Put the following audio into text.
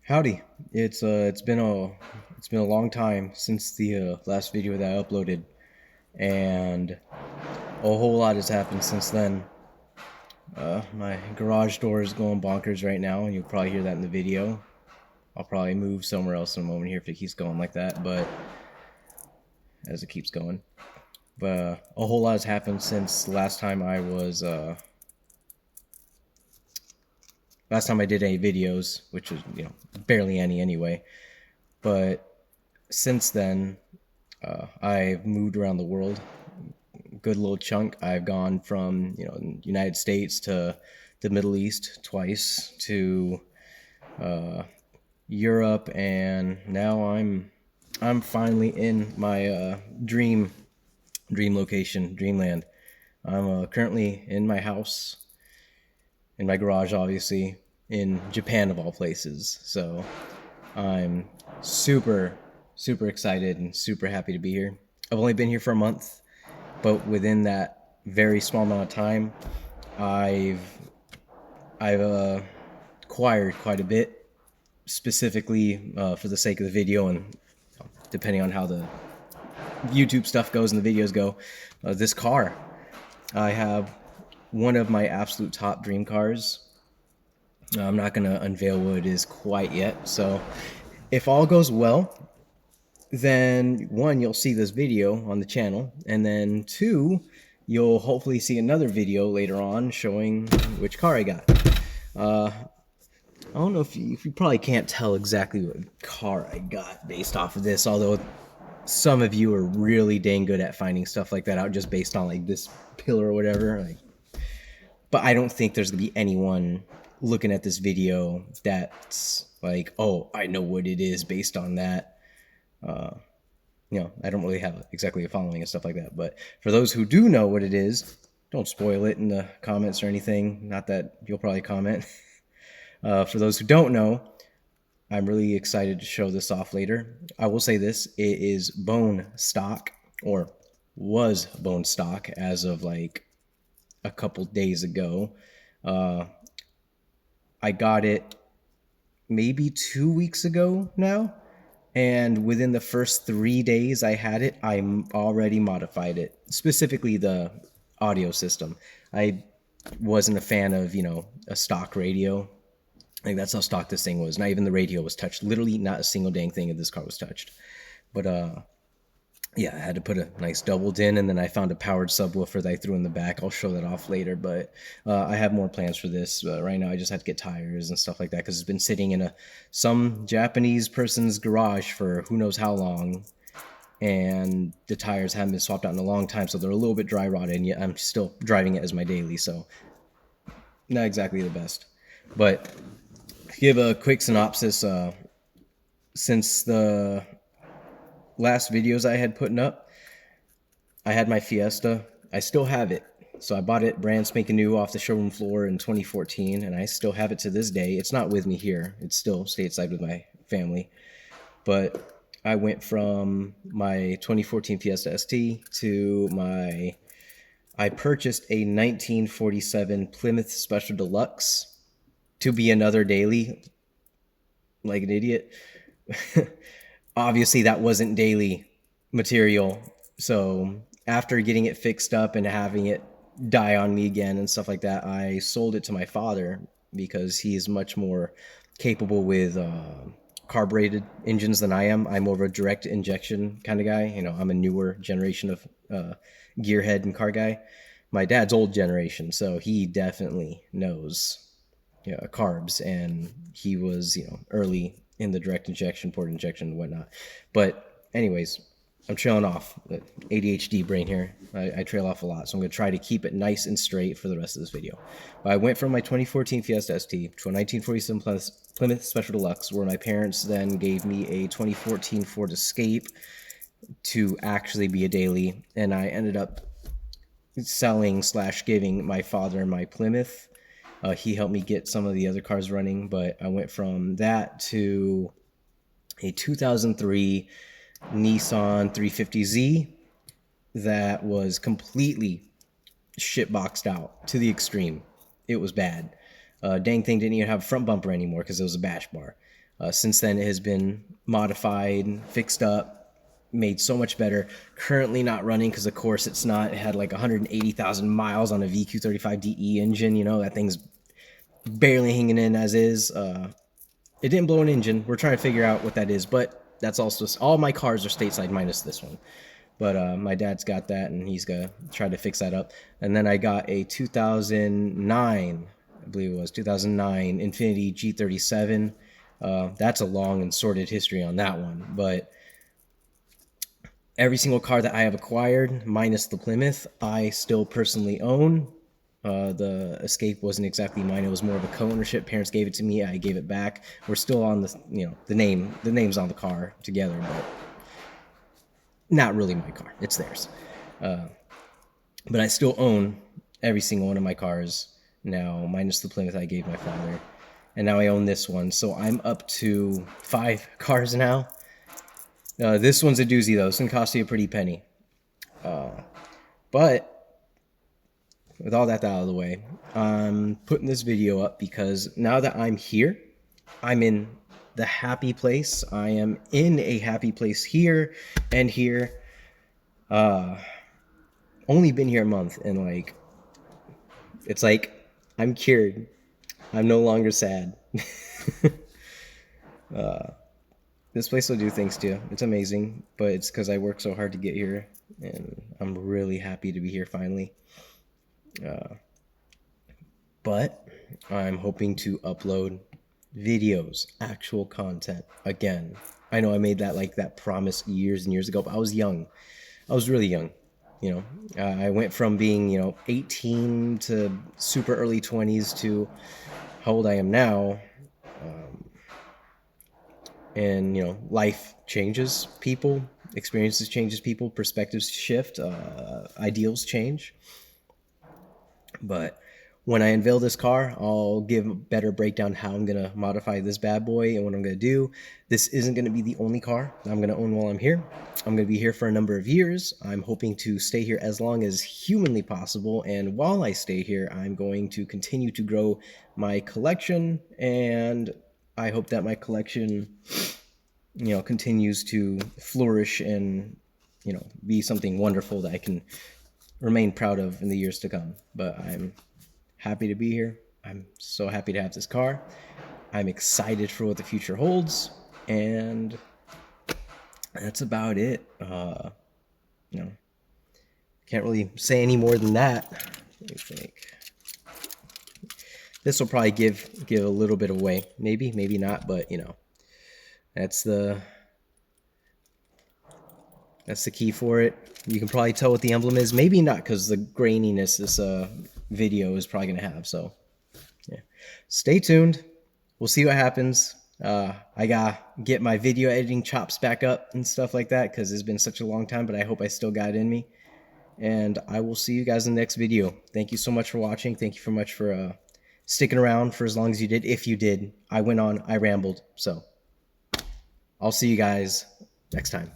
Howdy. It's been a long time since the last video that I uploaded, and a whole lot has happened since then. My garage door is going bonkers right now, and you'll probably hear that in the video. I'll probably move somewhere else in a moment here if it keeps going like that, but as it keeps going. But a whole lot has happened since last time I did any videos, which was barely any anyway. But since then, I've moved around the world, good little chunk. I've gone from United States to the Middle East twice, to Europe, and now I'm finally in my dream location, dreamland. I'm currently in my house, in my garage, obviously, in Japan of all places. So I'm super excited and super happy to be here. I've only been here for a month, but within that very small amount of time, I've acquired quite a bit, specifically for the sake of the video and depending on how the YouTube stuff goes and the videos go. This car, I have one of my absolute top dream cars. I'm not going to unveil what it is quite yet. So if all goes well, then one, you'll see this video on the channel, and then two, you'll hopefully see another video later on showing which car I got. I don't know if you probably can't tell exactly what car I got based off of this, although some of you are really dang good at finding stuff like that out just based on like this pillar or whatever. But I don't think there's gonna be anyone looking at this video that's like, oh, I know what it is based on that. I don't really have exactly a following and stuff like that. But for those who do know what it is, don't spoil it in the comments or anything. Not that you'll probably comment. For those who don't know, I'm really excited to show this off later. I will say this, it is bone stock, or was bone stock as of like a couple days ago. I got it maybe 2 weeks ago now. And within the first 3 days I had it, I already modified it, specifically the audio system. I wasn't a fan of, a stock radio. Like, that's how stock this thing was. Not even the radio was touched. Literally not a single dang thing in this car was touched. But yeah, I had to put a nice double din, and then I found a powered subwoofer that I threw in the back. I'll show that off later, but I have more plans for this. Right now, I just have to get tires and stuff like that because it's been sitting in some Japanese person's garage for who knows how long, and the tires haven't been swapped out in a long time, so they're a little bit dry rotted, and yet I'm still driving it as my daily, so not exactly the best. But to give a quick synopsis, since the last videos I had putting up, I had my Fiesta. I still have it. So I bought it brand spanking new off the showroom floor in 2014, and I still have it to this day. It's not with me here. It's still stateside with my family. But I went from my 2014 Fiesta ST to I purchased a 1947 Plymouth Special Deluxe to be another daily, like an idiot. Obviously, that wasn't daily material. So after getting it fixed up and having it die on me again and stuff like that, I sold it to my father because he's much more capable with carbureted engines than I am. I'm more of a direct injection kind of guy. I'm a newer generation of gearhead and car guy. My dad's old generation, so he definitely knows carbs, and he was early in the direct injection, port injection, and whatnot. But anyways, I'm trailing off. ADHD brain here. I trail off a lot, so I'm going to try to keep it nice and straight for the rest of this video. But I went from my 2014 Fiesta ST to a 1947 Plymouth Special Deluxe, where my parents then gave me a 2014 Ford Escape to actually be a daily, and I ended up selling/giving my father my Plymouth. He helped me get some of the other cars running, but I went from that to a 2003 Nissan 350Z that was completely shitboxed out to the extreme. It was bad. Dang thing didn't even have a front bumper anymore because it was a bash bar. Since then, it has been modified, fixed up, made so much better. Currently not running because, of course, it's not. It had like 180,000 miles on a VQ35DE engine. You know, that thing's barely hanging in as is. It didn't blow an engine. We're trying to figure out what that is, but that's also all my cars are stateside minus this one. But my dad's got that, and he's gonna try to fix that up. And then I got a 2009, I believe it was 2009 Infiniti G37. That's a long and sordid history on that one, but every single car that I have acquired, minus the Plymouth, I still personally own. The Escape wasn't exactly mine; it was more of a co-ownership. Parents gave it to me; I gave it back. We're still on the name's on the car together, but not really my car. It's theirs. But I still own every single one of my cars now, minus the Plymouth I gave my father, and now I own this one. So I'm up to 5 cars now. This one's a doozy though. It's gonna cost you a pretty penny. But with all that out of the way, I'm putting this video up because now that I'm here, I'm in the happy place. I am in a happy place here and here. Only been here a month, and like, it's like I'm cured. I'm no longer sad. This place will do things to you. It's amazing, but it's because I worked so hard to get here, and I'm really happy to be here finally. But I'm hoping to upload videos, actual content again. I know I made that promise years and years ago, but I was young. I was really young. I went from being 18 to super early 20s to how old I am now. And life changes people, experiences changes people, perspectives shift, ideals change. But when I unveil this car, I'll give a better breakdown how I'm going to modify this bad boy and what I'm going to do. This isn't going to be the only car I'm going to own while I'm here. I'm going to be here for a number of years. I'm hoping to stay here as long as humanly possible. And while I stay here, I'm going to continue to grow my collection. And I hope that my collection, continues to flourish and, be something wonderful that I can remain proud of in the years to come. But I'm happy to be here. I'm so happy to have this car. I'm excited for what the future holds, and that's about it. Can't really say any more than that. Let me think. This will probably give a little bit away. Maybe not, but that's the key for it. You can probably tell what the emblem is. Maybe not, because the graininess this video is probably going to have. So, yeah. Stay tuned. We'll see what happens. I got to get my video editing chops back up and stuff like that, because it's been such a long time, but I hope I still got it in me. And I will see you guys in the next video. Thank you so much for watching. Thank you so much for sticking around for as long as you did. If you did, I went on, I rambled. So I'll see you guys next time.